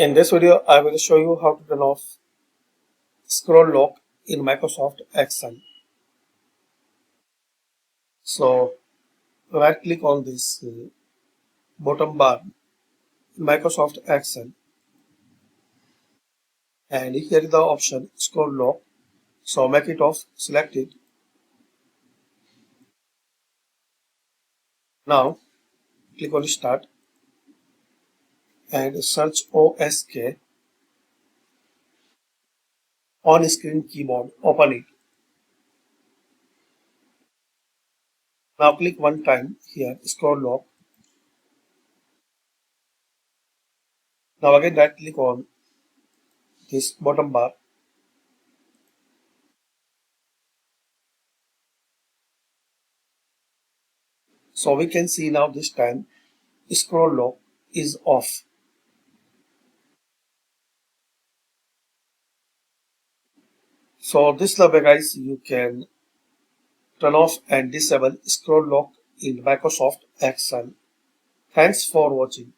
In this video, I will show you how to turn off scroll lock in Microsoft Excel. So, right click on this bottom bar in Microsoft Excel, and here is the option scroll lock. So, make it off, select it. Now, click on start and search OSK on screen keyboard. Open it. Now, click one time here, scroll lock. Now, again, right click on this bottom bar. So, we can see now this time scroll lock is off. So, this is the way, guys, you can turn off and disable scroll lock in Microsoft Excel. Thanks for watching.